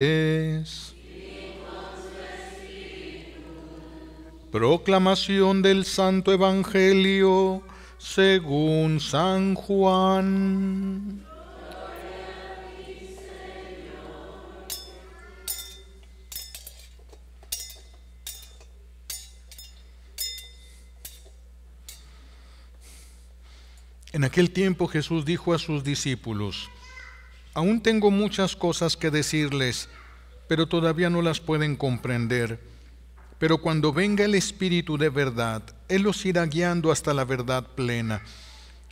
Es proclamación del Santo Evangelio según San Juan. En aquel tiempo Jesús dijo a sus discípulos: aún tengo muchas cosas que decirles, pero todavía no las pueden comprender. Pero cuando venga el Espíritu de verdad, Él los irá guiando hasta la verdad plena,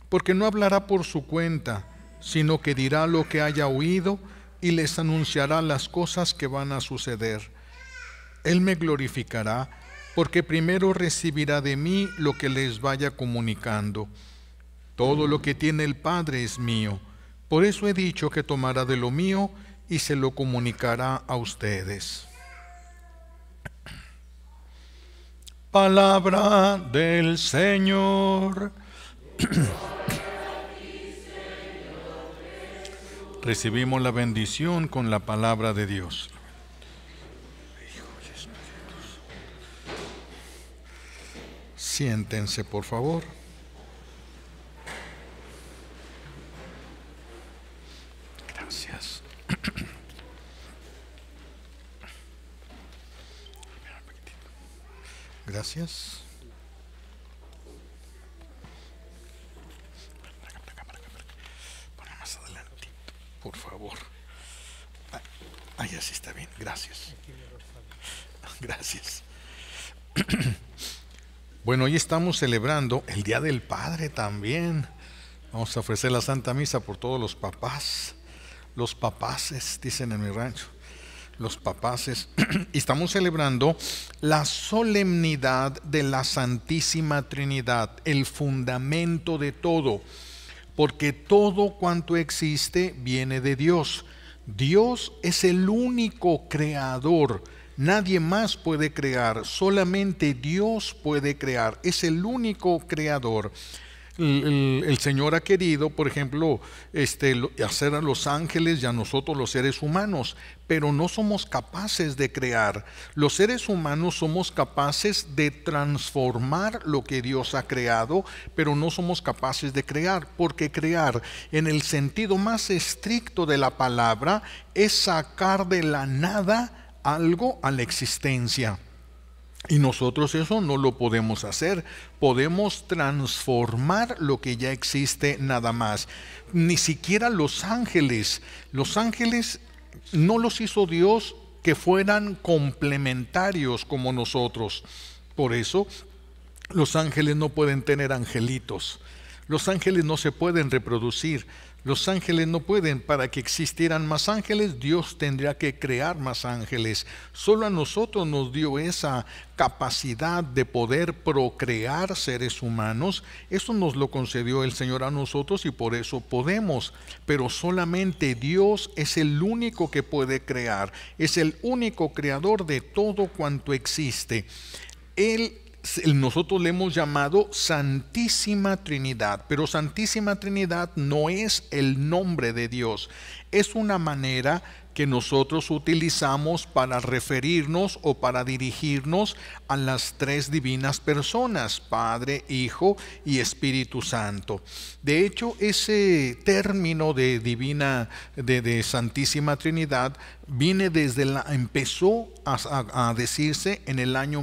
porque no hablará por su cuenta, sino que dirá lo que haya oído y les anunciará las cosas que van a suceder. Él me glorificará, porque primero recibirá de mí lo que les vaya comunicando. Todo lo que tiene el Padre es mío. Por eso he dicho que tomará de lo mío y se lo comunicará a ustedes. Palabra del Señor. Recibimos la bendición con la palabra de Dios. Siéntense, por favor. Gracias. Gracias. Pon más adelantito, por favor. Ahí así está bien. Gracias. Gracias. Bueno, hoy estamos celebrando el Día del Padre también. Vamos a ofrecer la Santa Misa por todos los papás. Los papaces, dicen en mi rancho. Los papaces. Y estamos celebrando la solemnidad de la Santísima Trinidad, el fundamento de todo, porque todo cuanto existe viene de Dios. Dios es el único creador. Nadie más puede crear, solamente Dios puede crear, es el único creador. El Señor ha querido, por ejemplo, hacer a los ángeles y a nosotros los seres humanos, pero no somos capaces de crear. Los seres humanos somos capaces de transformar lo que Dios ha creado, pero no somos capaces de crear, porque crear, en el sentido más estricto de la palabra, es sacar de la nada algo a la existencia. Y nosotros eso no lo podemos hacer. Podemos transformar lo que ya existe nada más. Ni siquiera los ángeles no los hizo Dios que fueran complementarios como nosotros. Por eso los ángeles no pueden tener angelitos. Los ángeles no se pueden reproducir. Los ángeles no pueden. Para que existieran más ángeles, Dios tendría que crear más ángeles. Solo a nosotros nos dio esa capacidad de poder procrear seres humanos. Eso nos lo concedió el Señor a nosotros y por eso podemos. Pero solamente Dios es el único que puede crear. Es el único creador de todo cuanto existe. Nosotros le hemos llamado Santísima Trinidad, pero Santísima Trinidad no es el nombre de Dios, es una manera que nosotros utilizamos para referirnos o para dirigirnos a las tres divinas personas, Padre, Hijo y Espíritu Santo. De hecho, ese término de Santísima Trinidad empezó a decirse en el año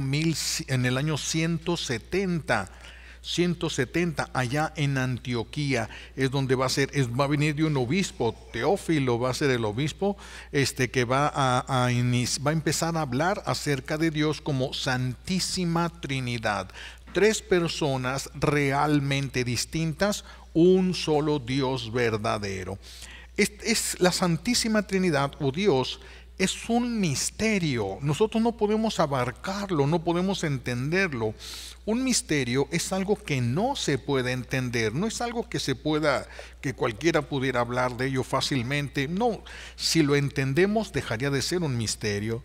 170 allá en Antioquía. Es donde va a venir de un obispo. Teófilo va a ser el obispo que va a empezar a hablar acerca de Dios como Santísima Trinidad. Tres personas realmente distintas, un solo Dios verdadero. Es la Santísima Trinidad o Dios. Es un misterio. Nosotros no podemos abarcarlo, no podemos entenderlo. Un misterio es algo que no se puede entender, no es algo que cualquiera pudiera hablar de ello fácilmente. No, si lo entendemos dejaría de ser un misterio.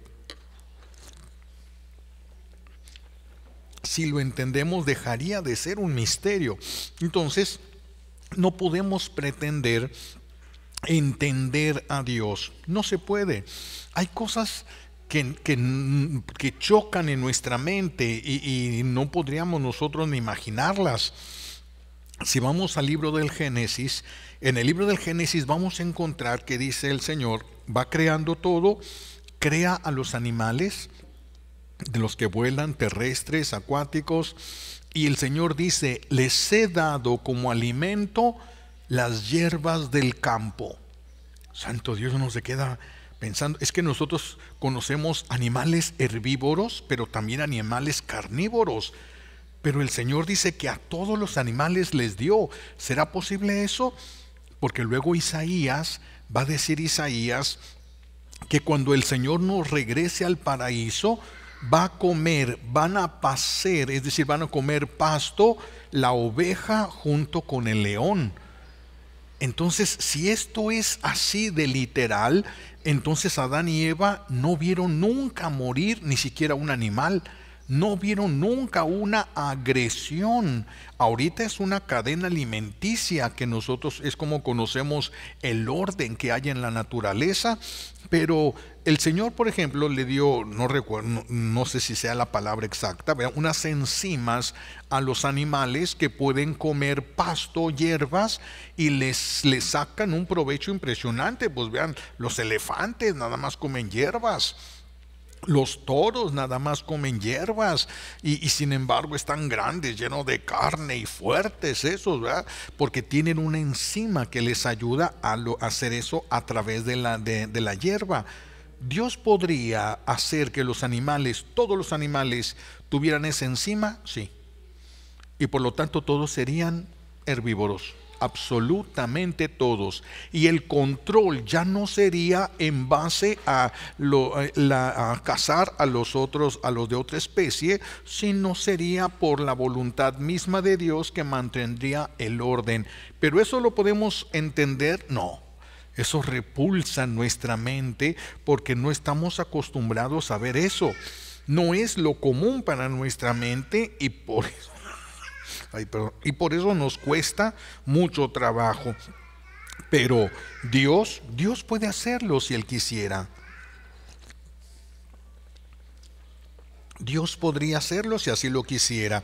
Si lo entendemos dejaría de ser un misterio. Entonces, no podemos pretender entender a Dios. No se puede. Hay cosas que chocan en nuestra mente y no podríamos nosotros ni imaginarlas. Si vamos al libro del Génesis, en el libro del Génesis vamos a encontrar que dice el Señor, va creando todo, crea a los animales, de los que vuelan, terrestres, acuáticos, y el Señor dice, les he dado como alimento las hierbas del campo. Santo Dios, uno se queda pensando, es que nosotros conocemos animales herbívoros, pero también animales carnívoros. Pero el Señor dice que a todos los animales les dio. ¿Será posible eso? Porque luego Isaías, va a decir Isaías, que cuando el Señor nos regrese al paraíso, va a comer, van a pacer, es decir, van a comer pasto, la oveja junto con el león. Entonces, si esto es así de literal, entonces Adán y Eva no vieron nunca morir ni siquiera un animal. No vieron nunca una agresión. Ahorita es una cadena alimenticia que nosotros es como conocemos el orden que hay en la naturaleza. Pero el Señor, por ejemplo, le dio, no recuerdo, no sé si sea la palabra exacta, unas enzimas a los animales que pueden comer pasto, hierbas, y les sacan un provecho impresionante. Pues vean, los elefantes nada más comen hierbas. Los toros nada más comen hierbas y sin embargo están grandes, llenos de carne y fuertes esos, ¿verdad? Porque tienen una enzima que les ayuda a hacer eso a través de la hierba. ¿Dios podría hacer que los animales, todos los animales, tuvieran esa enzima? Sí. Y por lo tanto todos serían herbívoros. Absolutamente todos, y el control ya no sería en base a cazar a los otros, a los de otra especie, sino sería por la voluntad misma de Dios que mantendría el orden. Pero eso lo podemos entender, no. Eso repulsa nuestra mente porque no estamos acostumbrados a ver eso. No es lo común para nuestra mente y por eso nos cuesta mucho trabajo. Pero Dios puede hacerlo si Él quisiera. Dios podría hacerlo si así lo quisiera.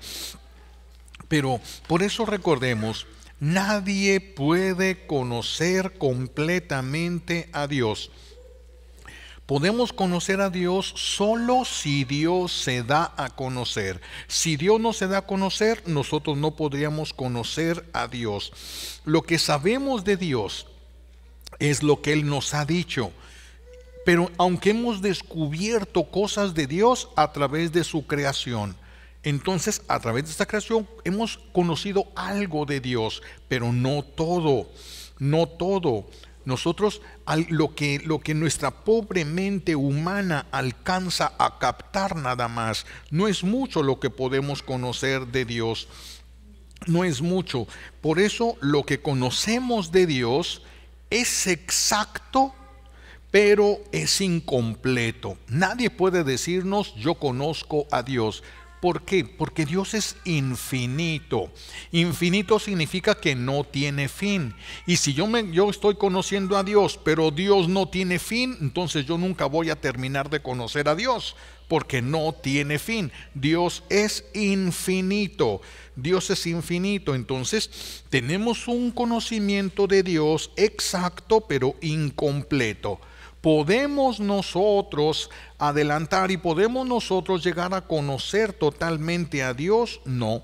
Pero por eso recordemos, nadie puede conocer completamente a Dios. Podemos conocer a Dios solo si Dios se da a conocer. Si Dios no se da a conocer, nosotros no podríamos conocer a Dios. Lo que sabemos de Dios es lo que Él nos ha dicho. Pero aunque hemos descubierto cosas de Dios a través de su creación, entonces a través de esta creación hemos conocido algo de Dios, pero no todo, no todo. Nosotros lo que nuestra pobre mente humana alcanza a captar nada más, no es mucho lo que podemos conocer de Dios, no es mucho. Por eso lo que conocemos de Dios es exacto, pero es incompleto. Nadie puede decirnos yo conozco a Dios. ¿Por qué? Porque Dios es infinito. Infinito significa que no tiene fin. Y si yo estoy conociendo a Dios, pero Dios no tiene fin, entonces yo nunca voy a terminar de conocer a Dios, porque no tiene fin. Dios es infinito. Dios es infinito. Entonces tenemos un conocimiento de Dios exacto, pero incompleto. ¿Podemos nosotros adelantar y podemos nosotros llegar a conocer totalmente a Dios? No.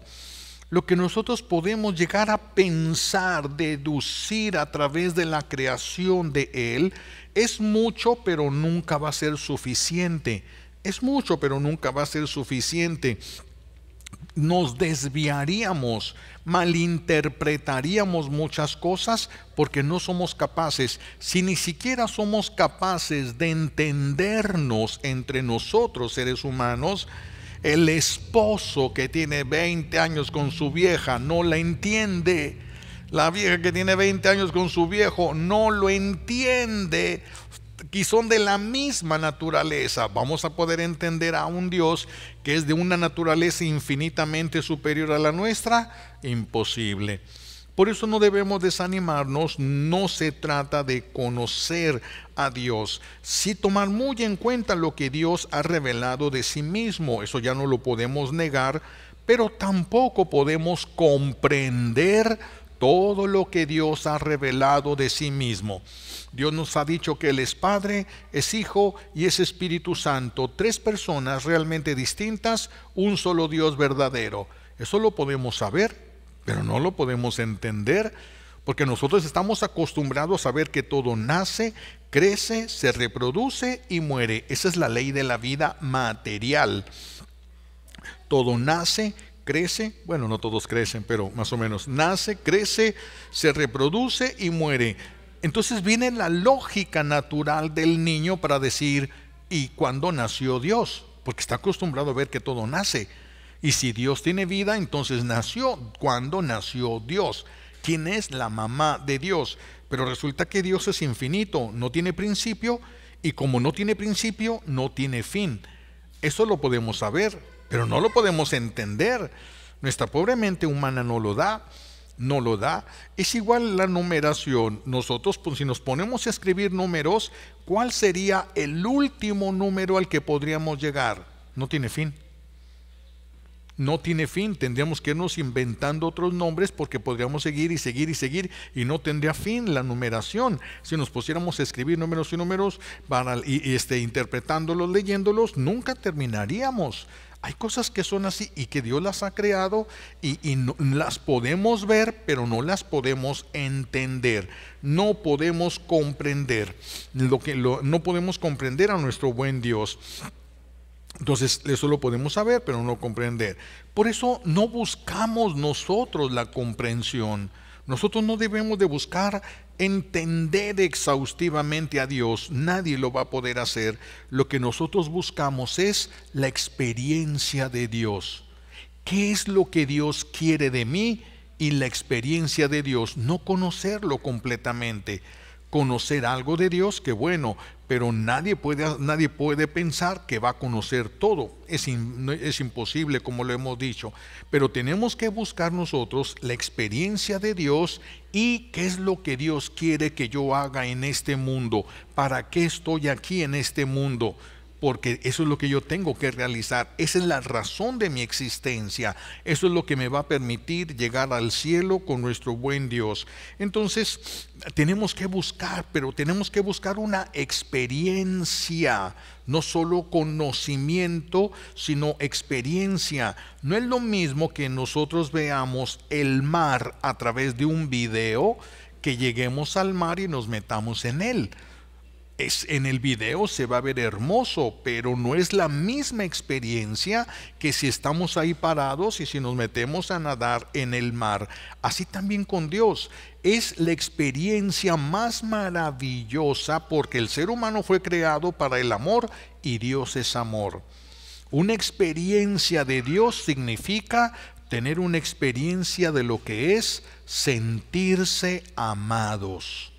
Lo que nosotros podemos llegar a pensar, deducir a través de la creación de Él, es mucho, pero nunca va a ser suficiente. Es mucho, pero nunca va a ser suficiente. Nos desviaríamos, malinterpretaríamos muchas cosas porque no somos capaces. Si ni siquiera somos capaces de entendernos entre nosotros, seres humanos, el esposo que tiene 20 años con su vieja no la entiende. La vieja que tiene 20 años con su viejo no lo entiende. Y son de la misma naturaleza. Vamos a poder entender a un Dios que es de una naturaleza infinitamente superior a la nuestra. Imposible. Por eso no debemos desanimarnos, no se trata de conocer a Dios, sí tomar muy en cuenta lo que Dios ha revelado de sí mismo, eso ya no lo podemos negar, pero tampoco podemos comprender todo lo que Dios ha revelado de sí mismo. Dios nos ha dicho que Él es Padre, es Hijo y es Espíritu Santo, tres personas realmente distintas, un solo Dios verdadero. Eso lo podemos saber, pero no lo podemos entender, porque nosotros estamos acostumbrados a ver que todo nace, crece, se reproduce y muere. Esa es la ley de la vida material. Todo nace, crece, bueno, no todos crecen, pero más o menos, nace, crece, se reproduce y muere. Entonces viene la lógica natural del niño para decir, ¿y cuándo nació Dios? Porque está acostumbrado a ver que todo nace. Y si Dios tiene vida, entonces nació. ¿Cuándo nació Dios? ¿Quién es la mamá de Dios? Pero resulta que Dios es infinito, no tiene principio, y como no tiene principio, no tiene fin. Eso lo podemos saber, pero no lo podemos entender. Nuestra pobre mente humana no lo da. No lo da. Es igual la numeración. Nosotros, pues, si nos ponemos a escribir números, ¿cuál sería el último número al que podríamos llegar? No tiene fin. No tiene fin, tendríamos que irnos inventando otros nombres porque podríamos seguir y seguir y seguir y no tendría fin la numeración. Si nos pusiéramos a escribir números y números interpretándolos, leyéndolos, nunca terminaríamos. Hay cosas que son así y que Dios las ha creado y no, las podemos ver, pero no las podemos entender. No podemos comprender no podemos comprender a nuestro buen Dios. Entonces eso lo podemos saber, pero no comprender. Por eso no buscamos nosotros la comprensión. Nosotros no debemos de buscar entender exhaustivamente a Dios. Nadie lo va a poder hacer. Lo que nosotros buscamos es la experiencia de Dios. ¿Qué es lo que Dios quiere de mí? Y la experiencia de Dios, no conocerlo completamente. Conocer algo de Dios, que bueno, pero nadie puede pensar que va a conocer todo. Es imposible, como lo hemos dicho. Pero tenemos que buscar nosotros la experiencia de Dios y qué es lo que Dios quiere que yo haga en este mundo. ¿Para qué estoy aquí en este mundo? Porque eso es lo que yo tengo que realizar. Esa es la razón de mi existencia. Eso es lo que me va a permitir llegar al cielo con nuestro buen Dios. Entonces, tenemos que buscar, pero tenemos que buscar una experiencia. No solo conocimiento, sino experiencia. No es lo mismo que nosotros veamos el mar a través de un video, que lleguemos al mar y nos metamos en él. En el video se va a ver hermoso, pero no es la misma experiencia que si estamos ahí parados y si nos metemos a nadar en el mar. Así también con Dios. Es la experiencia más maravillosa porque el ser humano fue creado para el amor y Dios es amor. Una experiencia de Dios significa tener una experiencia de lo que es sentirse amados.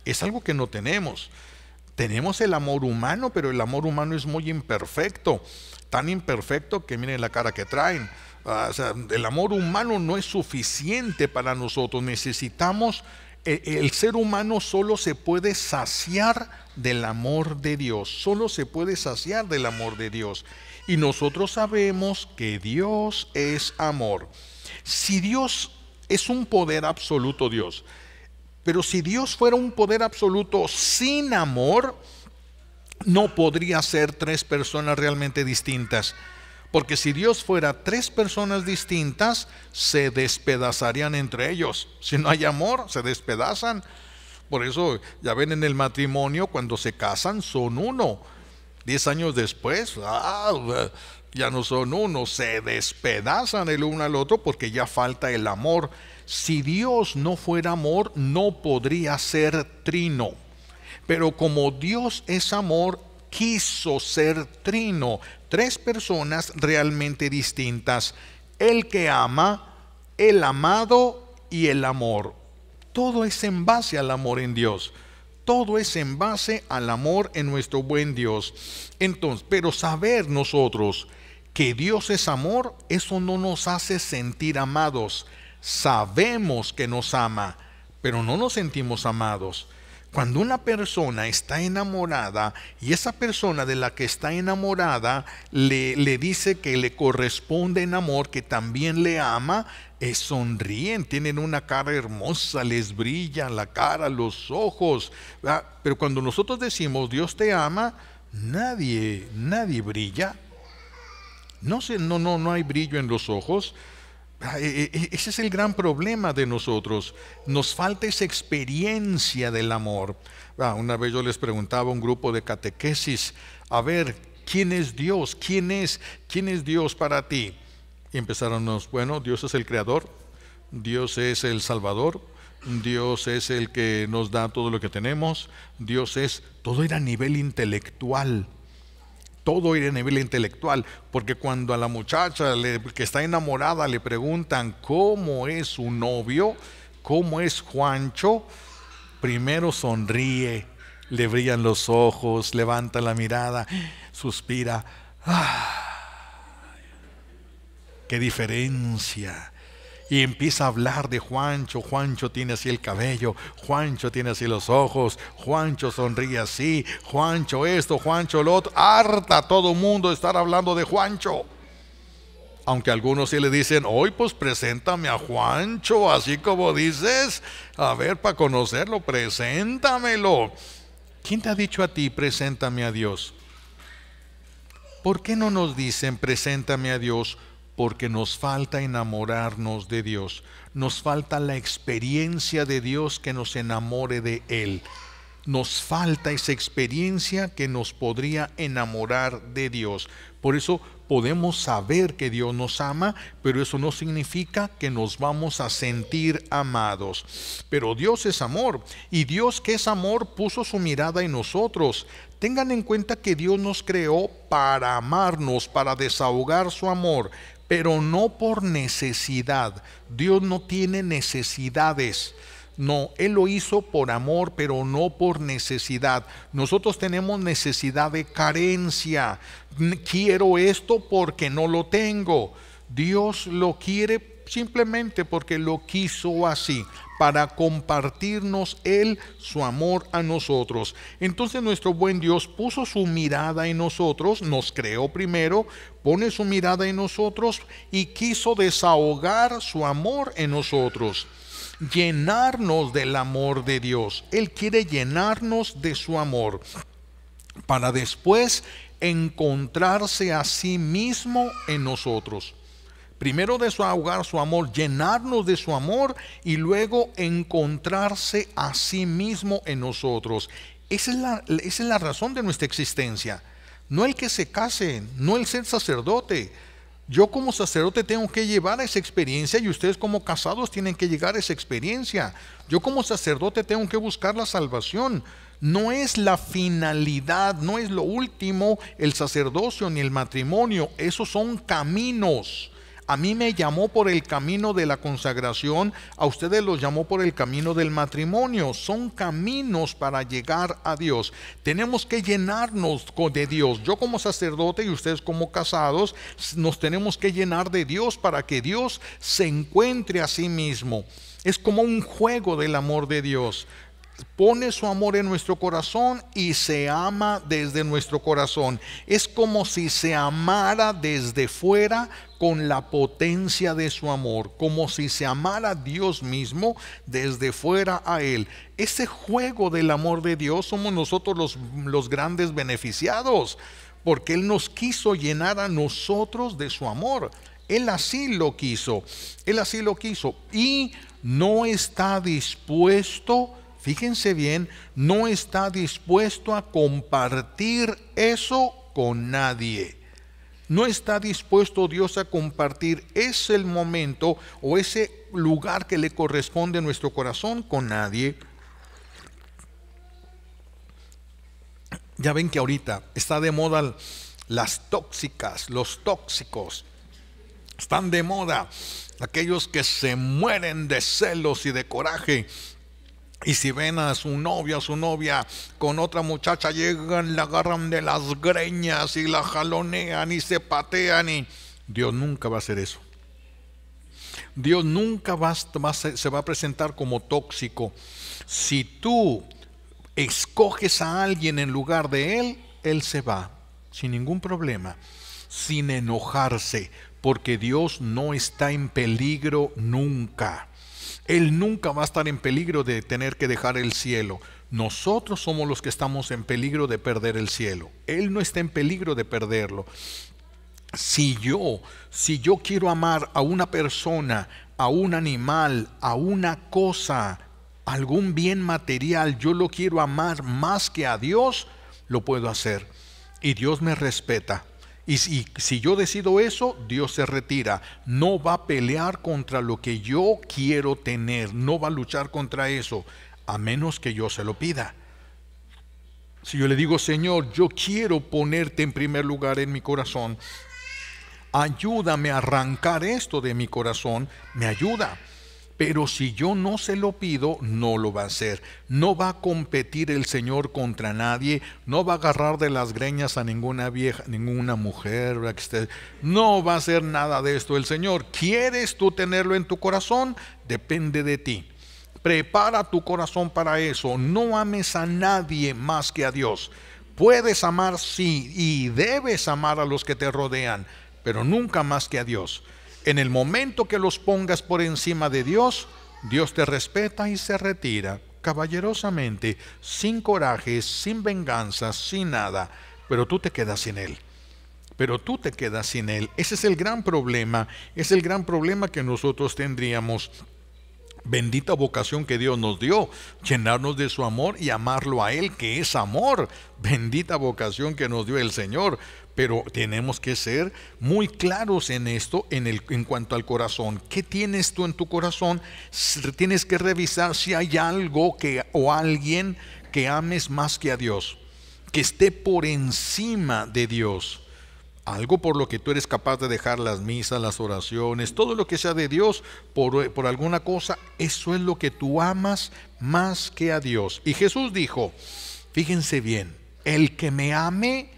Es algo que no tenemos. Tenemos el amor humano, pero el amor humano es muy imperfecto, tan imperfecto que miren la cara que traen. O sea, el amor humano no es suficiente para nosotros, necesitamos, el ser humano solo se puede saciar del amor de Dios, solo se puede saciar del amor de Dios. Y nosotros sabemos que Dios es amor. Si Dios es un poder absoluto, Dios, pero si Dios fuera un poder absoluto sin amor, no podría ser tres personas realmente distintas. Porque si Dios fuera tres personas distintas, se despedazarían entre ellos. Si no hay amor, se despedazan. Por eso ya ven en el matrimonio, cuando se casan, son uno. 10 años después, ya no son uno, se despedazan el uno al otro porque ya falta el amor. Si Dios no fuera amor, no podría ser trino. Pero como Dios es amor, quiso ser trino. Tres personas realmente distintas. El que ama, el amado y el amor. Todo es en base al amor en Dios. Todo es en base al amor en nuestro buen Dios. Entonces, pero saber nosotros que Dios es amor, eso no nos hace sentir amados. sabemos que nos ama, pero no nos sentimos amados. Cuando una persona está enamorada y esa persona de la que está enamorada le dice que le corresponde en amor, que también le ama, sonríen, tienen una cara hermosa, les brilla la cara, los ojos, ¿verdad? Pero cuando nosotros decimos Dios te ama, nadie brilla. No hay brillo en los ojos. Ese es el gran problema de nosotros. Nos falta esa experiencia del amor. Una vez yo les preguntaba a un grupo de catequesis, a ver, ¿quién es Dios? ¿Quién es Dios para ti? Y empezaron, bueno, Dios es el creador, Dios es el salvador, Dios es el que nos da todo lo que tenemos, todo era a nivel intelectual. Todo era a nivel intelectual, porque cuando a la muchacha que está enamorada le preguntan cómo es su novio, cómo es Juancho, primero sonríe, le brillan los ojos, levanta la mirada, suspira. ¡Qué diferencia! Y empieza a hablar de Juancho. Juancho tiene así el cabello, Juancho tiene así los ojos, Juancho sonríe así, Juancho esto, Juancho lo otro. Harta todo mundo de estar hablando de Juancho. Aunque algunos sí le dicen, hoy pues preséntame a Juancho, así como dices, a ver, para conocerlo, preséntamelo. ¿Quién te ha dicho a ti, preséntame a Dios? ¿Por qué no nos dicen, preséntame a Dios? Porque nos falta enamorarnos de Dios, nos falta la experiencia de Dios que nos enamore de Él. Nos falta esa experiencia que nos podría enamorar de Dios. Por eso podemos saber que Dios nos ama, pero eso no significa que nos vamos a sentir amados. Pero Dios es amor, y Dios, que es amor, puso su mirada en nosotros. Tengan en cuenta que Dios nos creó para amarnos, para desahogar su amor, pero no por necesidad. Dios no tiene necesidades. No, Él lo hizo por amor, pero no por necesidad. Nosotros tenemos necesidad de carencia. Quiero esto porque no lo tengo. Dios lo quiere simplemente porque lo quiso así, para compartirnos Él su amor a nosotros. Entonces nuestro buen Dios puso su mirada en nosotros, nos creó primero, pone su mirada en nosotros y quiso desahogar su amor en nosotros, llenarnos del amor de Dios. Él quiere llenarnos de su amor para después encontrarse a sí mismo en nosotros. Primero desahogar su amor, llenarnos de su amor y luego encontrarse a sí mismo en nosotros. Esa es la razón de nuestra existencia. No el que se case, no el ser sacerdote. Yo como sacerdote tengo que llevar esa experiencia y ustedes como casados tienen que llegar a esa experiencia. Yo como sacerdote tengo que buscar la salvación. No es la finalidad, no es lo último el sacerdocio ni el matrimonio. Esos son caminos. A mí me llamó por el camino de la consagración, a ustedes los llamó por el camino del matrimonio. Son caminos para llegar a Dios. Tenemos que llenarnos de Dios. Yo como sacerdote y ustedes como casados, nos tenemos que llenar de Dios para que Dios se encuentre a sí mismo. Es como un juego del amor de Dios. Pone su amor en nuestro corazón y se ama desde nuestro corazón. Es como si se amara desde fuera con la potencia de su amor, como si se amara Dios mismo desde fuera a Él. Ese juego del amor de Dios somos nosotros los grandes beneficiados, porque Él nos quiso llenar a nosotros de su amor. Él así lo quiso, y no está dispuesto, fíjense bien, no está dispuesto a compartir eso con nadie. No está dispuesto Dios a compartir ese momento o ese lugar que le corresponde a nuestro corazón con nadie. Ya ven que ahorita está de moda las tóxicas, los tóxicos. Están de moda aquellos que se mueren de celos y de coraje. Y si ven a su novia con otra muchacha, llegan, la agarran de las greñas y la jalonean y se patean. Y Dios nunca va a hacer eso. Dios nunca se va a presentar como tóxico. Si tú escoges a alguien en lugar de Él, Él se va sin ningún problema, sin enojarse, porque Dios no está en peligro nunca. Él nunca va a estar en peligro de tener que dejar el cielo. Nosotros somos los que estamos en peligro de perder el cielo. Él no está en peligro de perderlo. Si yo quiero amar a una persona, a un animal, a una cosa, algún bien material, yo lo quiero amar más que a Dios, lo puedo hacer. Y Dios me respeta. Y si yo decido eso, Dios se retira. No va a pelear contra lo que yo quiero tener. No va a luchar contra eso, a menos que yo se lo pida. Si yo le digo, Señor, yo quiero ponerte en primer lugar en mi corazón, ayúdame a arrancar esto de mi corazón, me ayuda. Pero si yo no se lo pido, no lo va a hacer. No va a competir el Señor contra nadie. No va a agarrar de las greñas a ninguna vieja, ninguna mujer. No va a hacer nada de esto el Señor. ¿Quieres tú tenerlo en tu corazón? Depende de ti. Prepara tu corazón para eso. No ames a nadie más que a Dios. Puedes amar, sí, y debes amar a los que te rodean, pero nunca más que a Dios. En el momento que los pongas por encima de Dios, Dios te respeta y se retira caballerosamente, sin corajes, sin venganzas, sin nada, pero tú te quedas sin Él. Pero tú te quedas sin Él. Ese es el gran problema, es el gran problema que nosotros tendríamos. Bendita vocación que Dios nos dio, llenarnos de su amor y amarlo a Él, que es amor. Bendita vocación que nos dio el Señor. Pero tenemos que ser muy claros en esto, en cuanto al corazón. ¿Qué tienes tú en tu corazón? Tienes que revisar si hay algo o alguien que ames más que a Dios, que esté por encima de Dios. Algo por lo que tú eres capaz de dejar las misas, las oraciones, todo lo que sea de Dios por alguna cosa, eso es lo que tú amas más que a Dios. Y Jesús dijo, fíjense bien, el que me ame,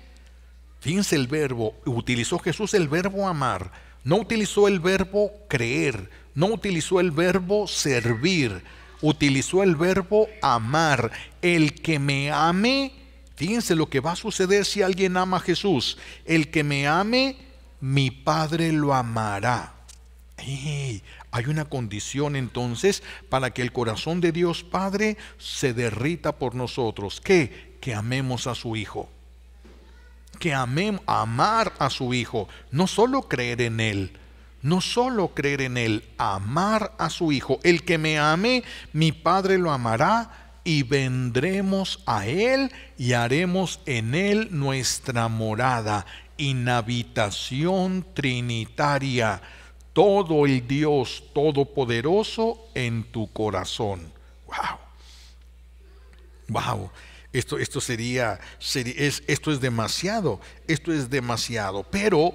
fíjense el verbo, utilizó Jesús el verbo amar, no utilizó el verbo creer, no utilizó el verbo servir, utilizó el verbo amar. El que me ame, fíjense lo que va a suceder si alguien ama a Jesús. El que me ame, mi Padre lo amará. Hay una condición entonces para que el corazón de Dios Padre se derrita por nosotros. ¿Qué? Que amemos a su Hijo. Que amar a su Hijo. No solo creer en Él. No solo creer en Él, amar a su Hijo. El que me ame, mi Padre lo amará. Y vendremos a Él y haremos en Él nuestra morada, inhabitación trinitaria, todo el Dios todopoderoso en tu corazón. Wow. Esto es demasiado. Esto es demasiado. Pero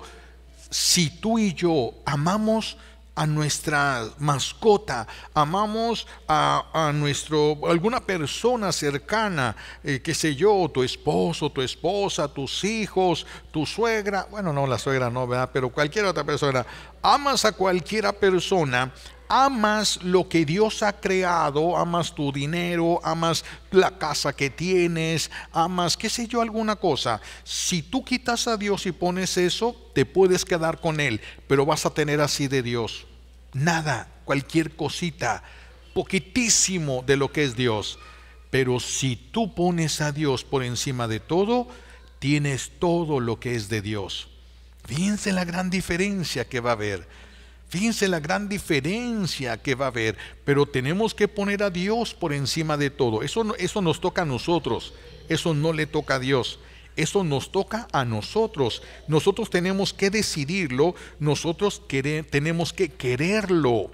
si tú y yo amamos a nuestra mascota, amamos a alguna persona cercana, qué sé yo, tu esposo, tu esposa, tus hijos, tu suegra, bueno, no, la suegra no, ¿verdad? Pero cualquier otra persona, amas a cualquiera persona, amas lo que Dios ha creado, amas tu dinero, amas la casa que tienes, amas, qué sé yo, alguna cosa. Si tú quitas a Dios y pones eso, te puedes quedar con Él, pero vas a tener así de Dios nada, cualquier cosita, poquitísimo de lo que es Dios. Pero si tú pones a Dios por encima de todo, tienes todo lo que es de Dios. Fíjense la gran diferencia que va a haber. Fíjense la gran diferencia que va a haber. Pero tenemos que poner a Dios por encima de todo. Eso nos toca a nosotros. Eso no le toca a Dios. Eso nos toca a nosotros. Nosotros tenemos que decidirlo. Nosotros tenemos que quererlo.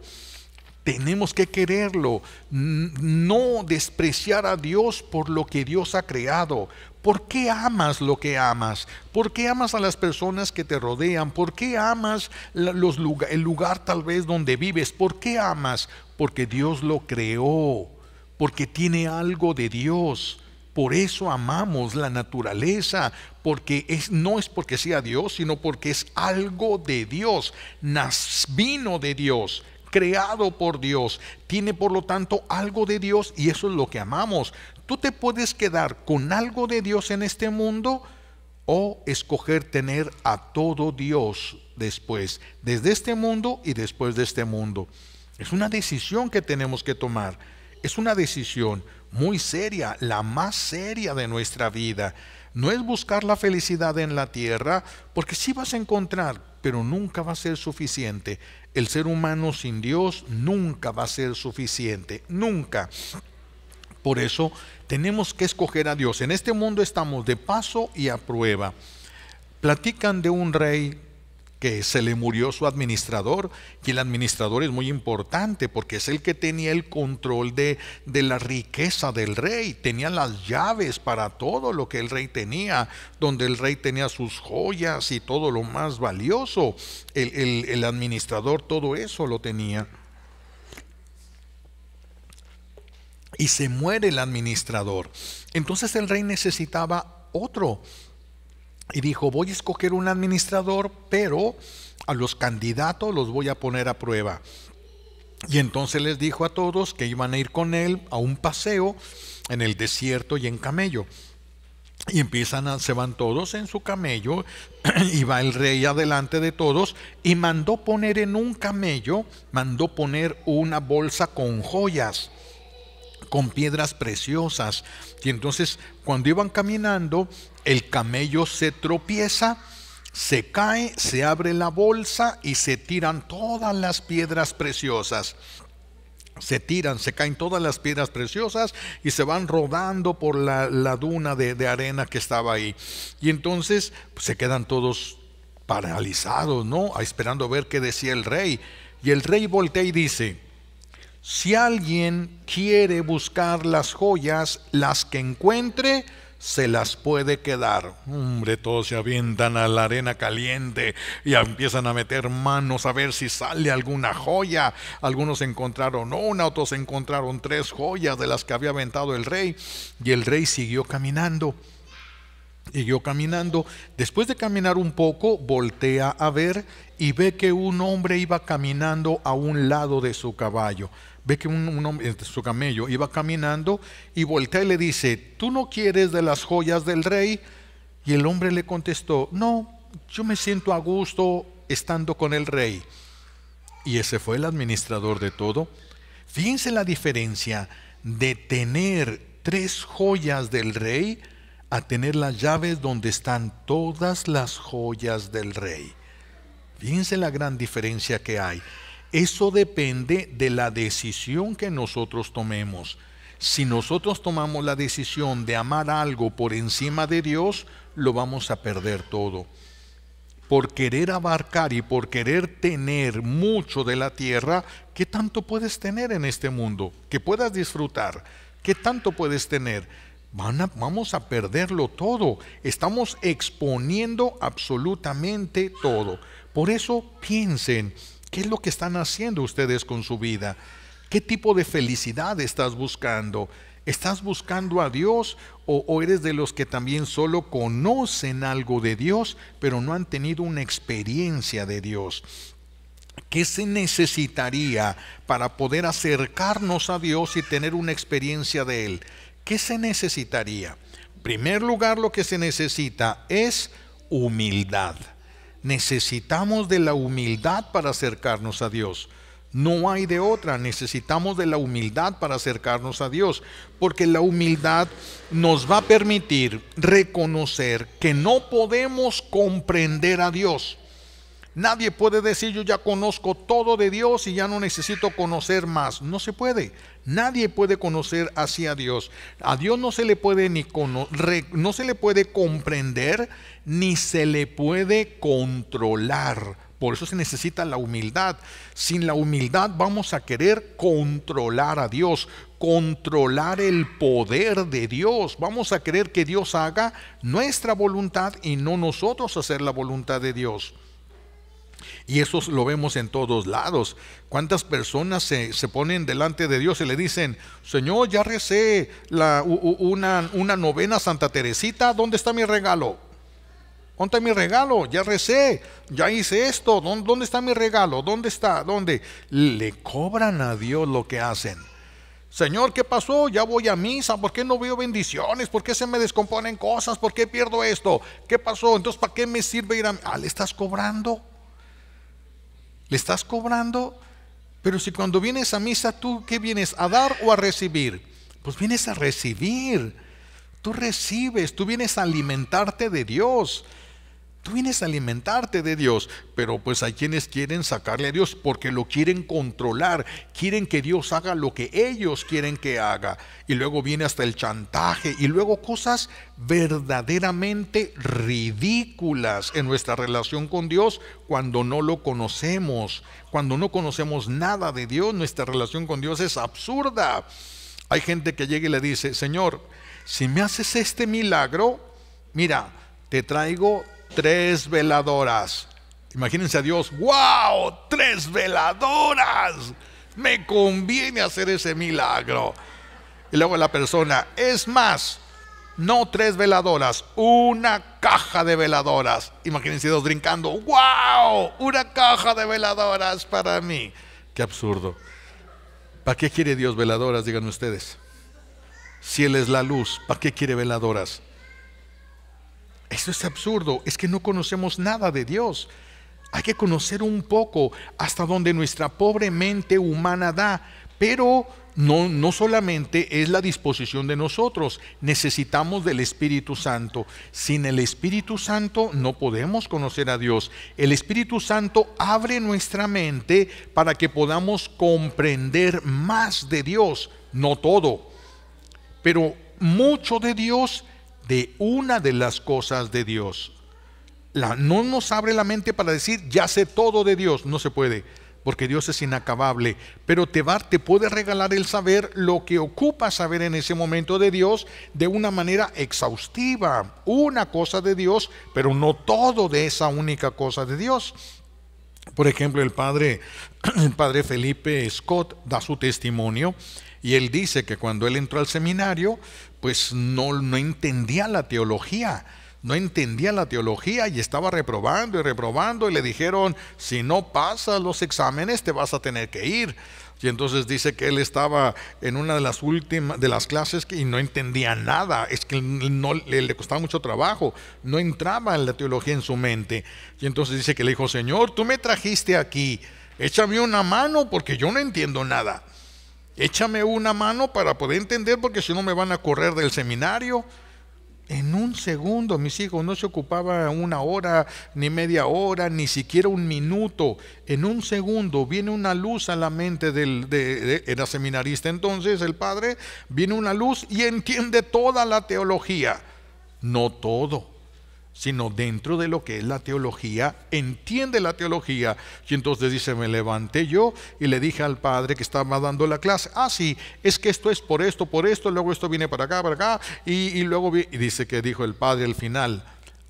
Tenemos que quererlo. No despreciar a Dios por lo que Dios ha creado. ¿Por qué amas lo que amas? ¿Por qué amas a las personas que te rodean? ¿Por qué amas el lugar tal vez donde vives? ¿Por qué amas? Porque Dios lo creó. Porque tiene algo de Dios. Por eso amamos la naturaleza, porque no es porque sea Dios, sino porque es algo de Dios, vino de Dios, creado por Dios, tiene por lo tanto algo de Dios y eso es lo que amamos. Tú te puedes quedar con algo de Dios en este mundo o escoger tener a todo Dios después, desde este mundo y después de este mundo. Es una decisión que tenemos que tomar. Es una decisión muy seria, la más seria de nuestra vida. No es buscar la felicidad en la tierra, porque sí vas a encontrar, pero nunca va a ser suficiente. El ser humano sin Dios nunca va a ser suficiente, nunca. Por eso tenemos que escoger a Dios. En este mundo estamos de paso y a prueba. Platican de un rey que se le murió su administrador, y el administrador es muy importante porque es el que tenía el control de la riqueza del rey, tenía las llaves para todo lo que el rey tenía, donde el rey tenía sus joyas y todo lo más valioso, el administrador todo eso lo tenía. Y se muere el administrador. Entonces el rey necesitaba otro. Y dijo, voy a escoger un administrador, pero a los candidatos los voy a poner a prueba. Y entonces les dijo a todos que iban a ir con él a un paseo en el desierto y en camello. Y se van todos en su camello, y va el rey adelante de todos, y mandó poner en un camello, mandó poner una bolsa con joyas, con piedras preciosas. Y entonces cuando iban caminando, el camello se tropieza, se cae, se abre la bolsa y se tiran todas las piedras preciosas. Se caen todas las piedras preciosas y se van rodando por la duna de arena que estaba ahí. Y entonces pues, se quedan todos paralizados, ¿no? Esperando ver qué decía el rey. Y el rey voltea y dice, si alguien quiere buscar las joyas, las que encuentre, se las puede quedar. Hombre, todos se avientan a la arena caliente y empiezan a meter manos a ver si sale alguna joya. Algunos encontraron una, otros encontraron 3 joyas de las que había aventado el rey. Y el rey siguió caminando. Después de caminar un poco, voltea a ver y ve que un hombre iba caminando a un lado de su caballo. Ve que un hombre, su camello, iba caminando y voltea y le dice, ¿tú no quieres de las joyas del rey? Y el hombre le contestó, no, yo me siento a gusto estando con el rey. Y ese fue el administrador de todo. Fíjense la diferencia de tener 3 joyas del rey a tener las llaves donde están todas las joyas del rey. Fíjense la gran diferencia que hay. Eso depende de la decisión que nosotros tomemos. Si nosotros tomamos la decisión de amar algo por encima de Dios, lo vamos a perder todo. Por querer abarcar y por querer tener mucho de la tierra, ¿qué tanto puedes tener en este mundo? Que puedas disfrutar. ¿Qué tanto puedes tener? Vamos a perderlo todo. Estamos exponiendo absolutamente todo. Por eso piensen, ¿qué es lo que están haciendo ustedes con su vida? ¿Qué tipo de felicidad estás buscando? ¿Estás buscando a Dios o eres de los que también solo conocen algo de Dios, pero no han tenido una experiencia de Dios? ¿Qué se necesitaría para poder acercarnos a Dios y tener una experiencia de Él? ¿Qué se necesitaría? En primer lugar, lo que se necesita es humildad. Necesitamos de la humildad para acercarnos a Dios. No hay de otra, necesitamos de la humildad para acercarnos a Dios, porque la humildad nos va a permitir reconocer que no podemos comprender a Dios. Nadie puede decir yo ya conozco todo de Dios y ya no necesito conocer más. No se puede. Nadie puede conocer así a Dios. A Dios no se le puede no se le puede comprender ni se le puede controlar. Por eso se necesita la humildad. Sin la humildad vamos a querer controlar a Dios, controlar el poder de Dios. Vamos a querer que Dios haga nuestra voluntad y no nosotros hacer la voluntad de Dios. Y eso lo vemos en todos lados. ¿Cuántas personas se ponen delante de Dios y le dicen, Señor, ya recé una novena a Santa Teresita, ¿dónde está mi regalo? ¿Dónde está mi regalo? Ya recé, ya hice esto. ¿Dónde está mi regalo? ¿Dónde está? ¿Dónde? Le cobran a Dios lo que hacen. Señor, ¿qué pasó? Ya voy a misa, ¿por qué no veo bendiciones? ¿Por qué se me descomponen cosas? ¿Por qué pierdo esto? ¿Qué pasó? Entonces, ¿para qué me sirve ir a misa? ¿Le estás cobrando? ¿Le estás cobrando? Pero si cuando vienes a misa, ¿tú qué vienes? ¿A dar o a recibir? Pues vienes a recibir. Tú recibes, tú vienes a alimentarte de Dios. Tú vienes a alimentarte de Dios, pero pues hay quienes quieren sacarle a Dios porque lo quieren controlar, quieren que Dios haga lo que ellos quieren que haga. Y luego viene hasta el chantaje y luego cosas verdaderamente ridículas en nuestra relación con Dios cuando no lo conocemos. Cuando no conocemos nada de Dios, nuestra relación con Dios es absurda. Hay gente que llega y le dice, Señor, si me haces este milagro, mira, te traigo 3 veladoras. Imagínense a Dios, wow, 3 veladoras, me conviene hacer ese milagro. Y luego la persona, es más, no 3 veladoras, una caja de veladoras. Imagínense Dios brincando, wow, una caja de veladoras para mí. Qué absurdo. ¿Para qué quiere Dios veladoras? Digan ustedes. Si Él es la luz, ¿para qué quiere veladoras? Eso es absurdo, es que no conocemos nada de Dios. Hay que conocer un poco hasta donde nuestra pobre mente humana da, pero no solamente es la disposición de nosotros, necesitamos del Espíritu Santo. Sin el Espíritu Santo no podemos conocer a Dios. El Espíritu Santo abre nuestra mente para que podamos comprender más de Dios, no todo, pero mucho de Dios, de una de las cosas de Dios. No nos abre la mente para decir, ya sé todo de Dios. No se puede, porque Dios es inacabable. Pero te puede regalar el saber lo que ocupa saber en ese momento de Dios de una manera exhaustiva. Una cosa de Dios, pero no todo de esa única cosa de Dios. Por ejemplo, el padre Felipe Scott da su testimonio. Y él dice que cuando él entró al seminario, pues no entendía la teología. No entendía la teología y estaba reprobando y le dijeron, si no pasas los exámenes te vas a tener que ir. Y entonces dice que él estaba en una de las últimas de las clases y no entendía nada, es que le costaba mucho trabajo, no entraba en la teología en su mente. Y entonces dice que le dijo, Señor, tú me trajiste aquí, échame una mano porque yo no entiendo nada. Échame una mano para poder entender, porque si no me van a correr del seminario. En un segundo, mis hijos, no se ocupaba 1 hora, ni media hora, ni siquiera 1 minuto. En un segundo viene una luz a la mente era seminarista entonces, el padre, viene una luz y entiende toda la teología. No todo, sino dentro de lo que es la teología, entiende la teología. Y entonces dice, me levanté yo y le dije al padre que estaba dando la clase, sí, es que esto es por esto, luego esto viene para acá, y luego y dice que dijo el padre al final,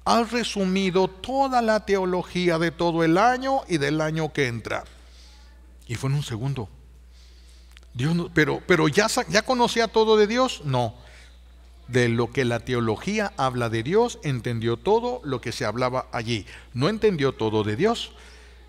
has resumido toda la teología de todo el año y del año que entra. Y fue en un segundo. Dios no, pero ya conocía todo de Dios, no. De lo que la teología habla de Dios, entendió todo lo que se hablaba allí. No entendió todo de Dios.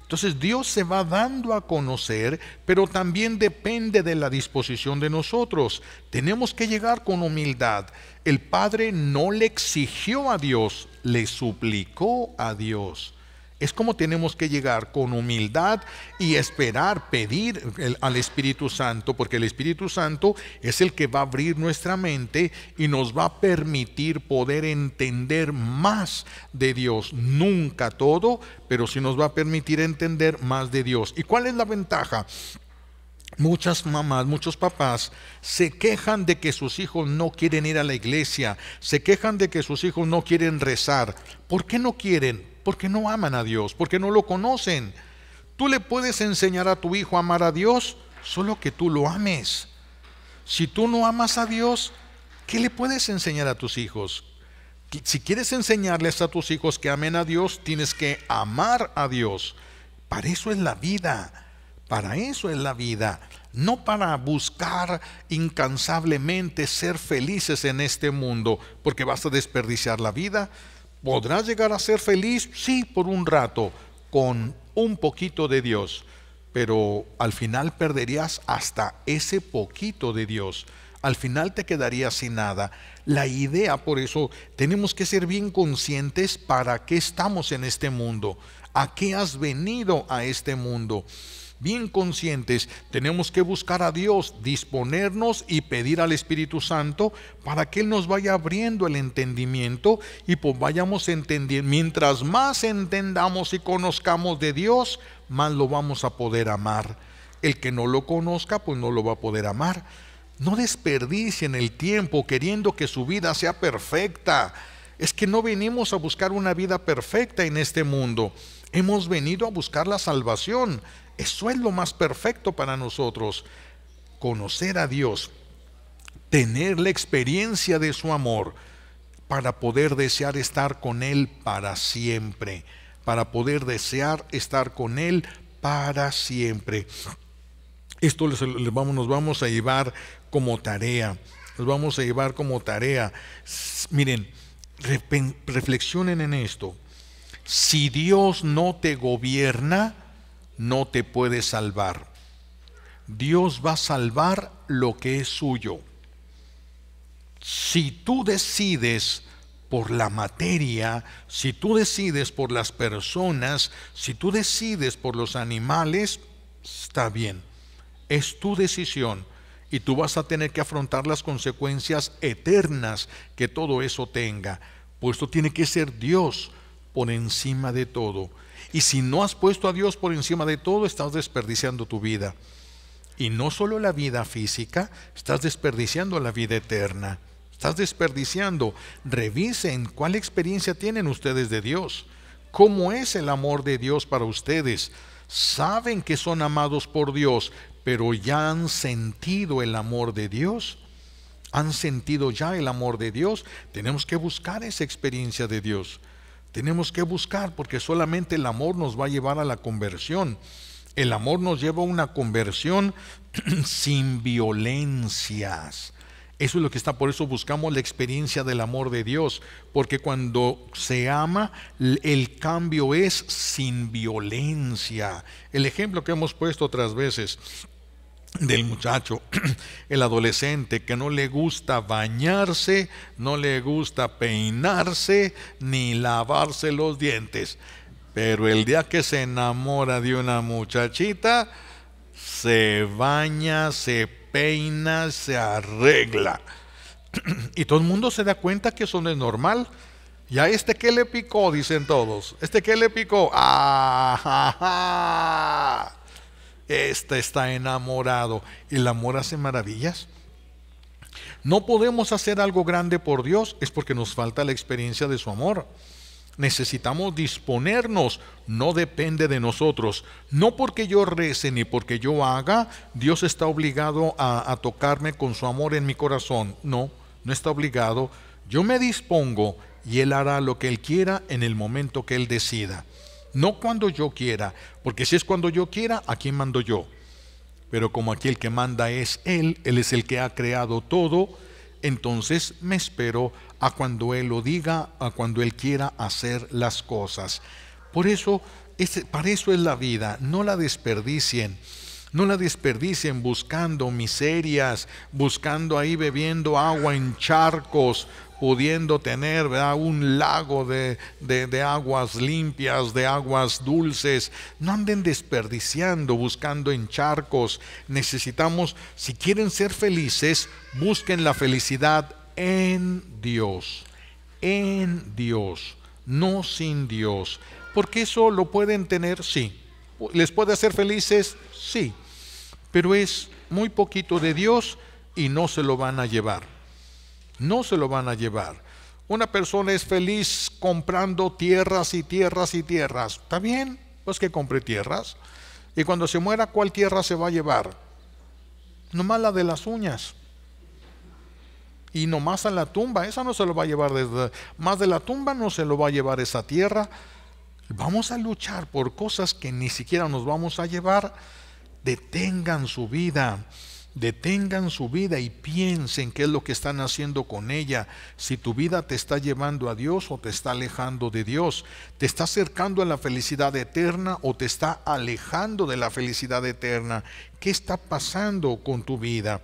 Entonces Dios se va dando a conocer, pero también depende de la disposición de nosotros. Tenemos que llegar con humildad. El Padre no le exigió a Dios, le suplicó a Dios. Es como tenemos que llegar con humildad y esperar, pedir al Espíritu Santo, porque el Espíritu Santo es el que va a abrir nuestra mente y nos va a permitir poder entender más de Dios. Nunca todo, pero sí nos va a permitir entender más de Dios. ¿Y cuál es la ventaja? Muchas mamás, muchos papás se quejan de que sus hijos no quieren ir a la iglesia, se quejan de que sus hijos no quieren rezar. ¿Por qué no quieren? Porque no aman a Dios, porque no lo conocen. Tú le puedes enseñar a tu hijo a amar a Dios, solo que tú lo ames. Si tú no amas a Dios, ¿qué le puedes enseñar a tus hijos? Si quieres enseñarles a tus hijos que amen a Dios, tienes que amar a Dios. Para eso es la vida. Para eso es la vida, no para buscar incansablemente ser felices en este mundo, porque vas a desperdiciar la vida. ¿Podrás llegar a ser feliz? Sí, por un rato, con un poquito de Dios, pero al final perderías hasta ese poquito de Dios. Al final te quedarías sin nada. La idea, por eso, tenemos que ser bien conscientes para qué estamos en este mundo, a qué has venido a este mundo. Bien conscientes, tenemos que buscar a Dios, disponernos y pedir al Espíritu Santo para que Él nos vaya abriendo el entendimiento y pues vayamos entendiendo. Mientras más entendamos y conozcamos de Dios, más lo vamos a poder amar. El que no lo conozca, pues no lo va a poder amar. No desperdicien el tiempo queriendo que su vida sea perfecta. Es que no venimos a buscar una vida perfecta en este mundo. Hemos venido a buscar la salvación. Eso es lo más perfecto para nosotros. Conocer a Dios, tener la experiencia de su amor para poder desear estar con Él para siempre. Para poder desear estar con Él para siempre. Esto nos vamos a llevar como tarea. Nos vamos a llevar como tarea. Miren, reflexionen en esto. Si Dios no te gobierna, no te puede salvar. Dios va a salvar lo que es suyo. Si tú decides por la materia, si tú decides por las personas, si tú decides por los animales, está bien. Es tu decisión y tú vas a tener que afrontar las consecuencias eternas que todo eso tenga. Pues esto tiene que ser Dios por encima de todo. Y si no has puesto a Dios por encima de todo, estás desperdiciando tu vida. Y no solo la vida física, estás desperdiciando la vida eterna. Estás desperdiciando. Revisen cuál experiencia tienen ustedes de Dios. ¿Cómo es el amor de Dios para ustedes? Saben que son amados por Dios, pero ya han sentido el amor de Dios. ¿Han sentido ya el amor de Dios? Tenemos que buscar esa experiencia de Dios. Tenemos que buscar, porque solamente el amor nos va a llevar a la conversión. El amor nos lleva a una conversión sin violencias. Eso es lo que está, por eso buscamos la experiencia del amor de Dios, porque cuando se ama, el cambio es sin violencia. El ejemplo que hemos puesto otras veces del muchacho, el adolescente que no le gusta bañarse, no le gusta peinarse, ni lavarse los dientes. Pero el día que se enamora de una muchachita, se baña, se peina, se arregla. Y todo el mundo se da cuenta que eso no es normal. ¿Y a este qué le picó? Dicen todos. ¿Este qué le picó? ¡Ah! Este está enamorado. El amor hace maravillas. No podemos hacer algo grande por Dios, es porque nos falta la experiencia de su amor. Necesitamos disponernos, no depende de nosotros. No porque yo rece ni porque yo haga, Dios está obligado a tocarme con su amor en mi corazón. No, no está obligado. Yo me dispongo y Él hará lo que Él quiera en el momento que Él decida. No cuando yo quiera, porque si es cuando yo quiera, ¿a quién mando yo? Pero como aquí el que manda es Él es el que ha creado todo, entonces me espero a cuando Él lo diga, a cuando Él quiera hacer las cosas. Por eso, para eso es la vida, no la desperdicien. No la desperdicien buscando miserias, buscando ahí bebiendo agua en charcos, pudiendo tener, ¿verdad?, un lago de aguas limpias, de aguas dulces. No anden desperdiciando, buscando en charcos. Necesitamos, si quieren ser felices, busquen la felicidad en Dios, no sin Dios. Porque eso lo pueden tener, sí. ¿Les puede hacer felices? Sí. Pero es muy poquito de Dios y no se lo van a llevar. No se lo van a llevar. Una persona es feliz comprando tierras y tierras y tierras. ¿Está bien? Pues que compre tierras. Y cuando se muera, ¿cuál tierra se va a llevar? Nomás la de las uñas. Y nomás a la tumba, esa no se lo va a llevar más de la tumba no se lo va a llevar esa tierra. Vamos a luchar por cosas que ni siquiera nos vamos a llevar. Detengan su vida, Detengan su vida y piensen qué es lo que están haciendo con ella. Si tu vida te está llevando a Dios o te está alejando de Dios. ¿Te está acercando a la felicidad eterna o te está alejando de la felicidad eterna? ¿Qué está pasando con tu vida?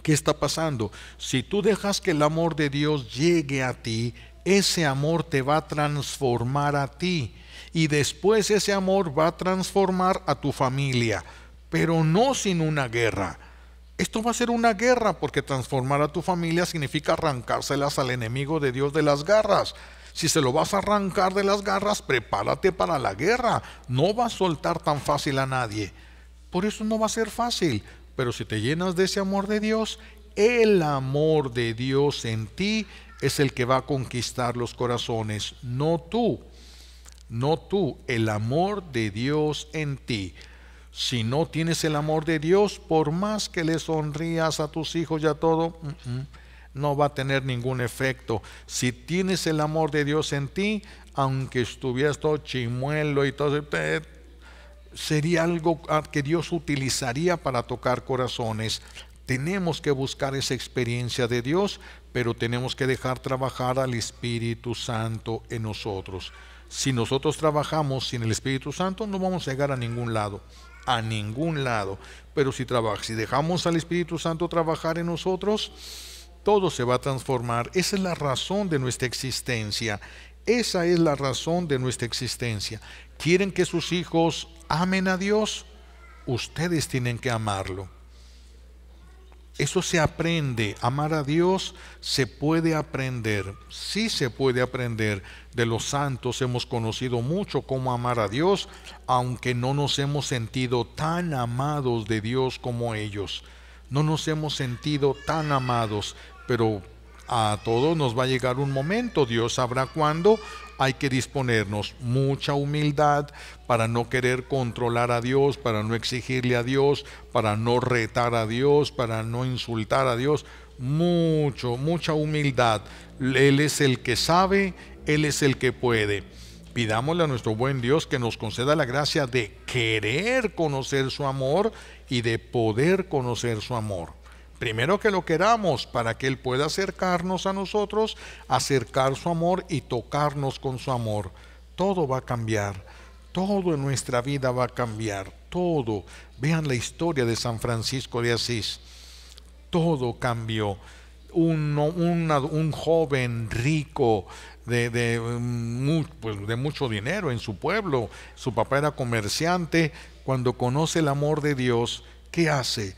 ¿Qué está pasando? Si tú dejas que el amor de Dios llegue a ti, ese amor te va a transformar a ti. Y después ese amor va a transformar a tu familia. Pero no sin una guerra. Esto va a ser una guerra porque transformar a tu familia significa arrancárselas al enemigo de Dios de las garras. Si se lo vas a arrancar de las garras, prepárate para la guerra. No va a soltar tan fácil a nadie. Por eso no va a ser fácil. Pero si te llenas de ese amor de Dios, el amor de Dios en ti es el que va a conquistar los corazones. No tú. No tú. El amor de Dios en ti. Si no tienes el amor de Dios, por más que le sonrías a tus hijos y a todo, no va a tener ningún efecto. Si tienes el amor de Dios en ti, aunque estuvieras todo chimuelo y todo, sería algo que Dios utilizaría para tocar corazones. Tenemos que buscar esa experiencia de Dios, pero tenemos que dejar trabajar al Espíritu Santo en nosotros. Si nosotros trabajamos sin el Espíritu Santo, no vamos a llegar a ningún lado. A ningún lado. Pero si dejamos al Espíritu Santo trabajar en nosotros, todo se va a transformar. Esa es la razón de nuestra existencia. Esa es la razón de nuestra existencia. ¿Quieren que sus hijos amen a Dios? Ustedes tienen que amarlo. Eso se aprende. Amar a Dios se puede aprender. Sí se puede aprender. De los santos hemos conocido mucho cómo amar a Dios, aunque no nos hemos sentido tan amados de Dios como ellos. No nos hemos sentido tan amados, pero a todos nos va a llegar un momento. Dios sabrá cuándo. Hay que disponernos. Mucha humildad para no querer controlar a Dios, para no exigirle a Dios, para no retar a Dios, para no insultar a Dios. Mucha humildad. Él es el que sabe, Él es el que puede. Pidámosle a nuestro buen Dios que nos conceda la gracia de querer conocer su amor y de poder conocer su amor. Primero que lo queramos para que Él pueda acercarnos a nosotros, acercar su amor y tocarnos con su amor. Todo va a cambiar, todo en nuestra vida va a cambiar, todo. Vean la historia de San Francisco de Asís. Todo cambió. Un joven rico de mucho dinero en su pueblo, su papá era comerciante. Cuando conoce el amor de Dios, ¿qué hace?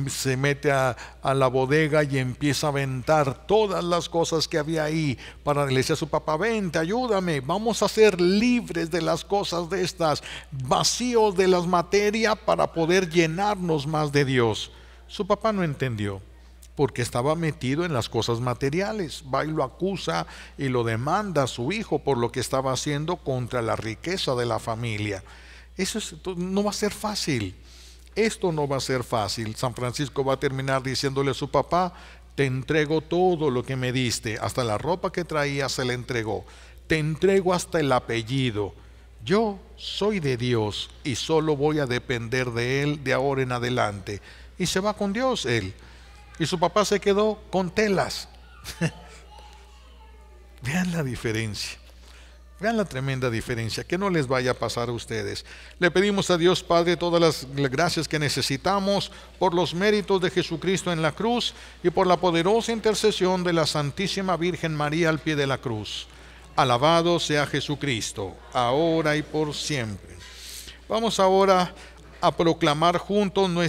Se mete a la bodega y empieza a aventar todas las cosas que había ahí. Le decía a su papá: vente, ayúdame, vamos a ser libres de las cosas de estas, vacíos de las materias para poder llenarnos más de Dios. Su papá no entendió, porque estaba metido en las cosas materiales. Va y lo acusa y lo demanda a su hijo por lo que estaba haciendo contra la riqueza de la familia. No va a ser fácil. Esto no va a ser fácil. San Francisco va a terminar diciéndole a su papá: te entrego todo lo que me diste, hasta la ropa que traía se le entregó, te entrego hasta el apellido. Yo soy de Dios y solo voy a depender de Él de ahora en adelante. Y se va con Dios él. Y su papá se quedó con telas. Vean la diferencia. Vean la tremenda diferencia, que no les vaya a pasar a ustedes. Le pedimos a Dios Padre todas las gracias que necesitamos por los méritos de Jesucristo en la cruz y por la poderosa intercesión de la Santísima Virgen María al pie de la cruz. Alabado sea Jesucristo, ahora y por siempre. Vamos ahora a proclamar juntos nuestra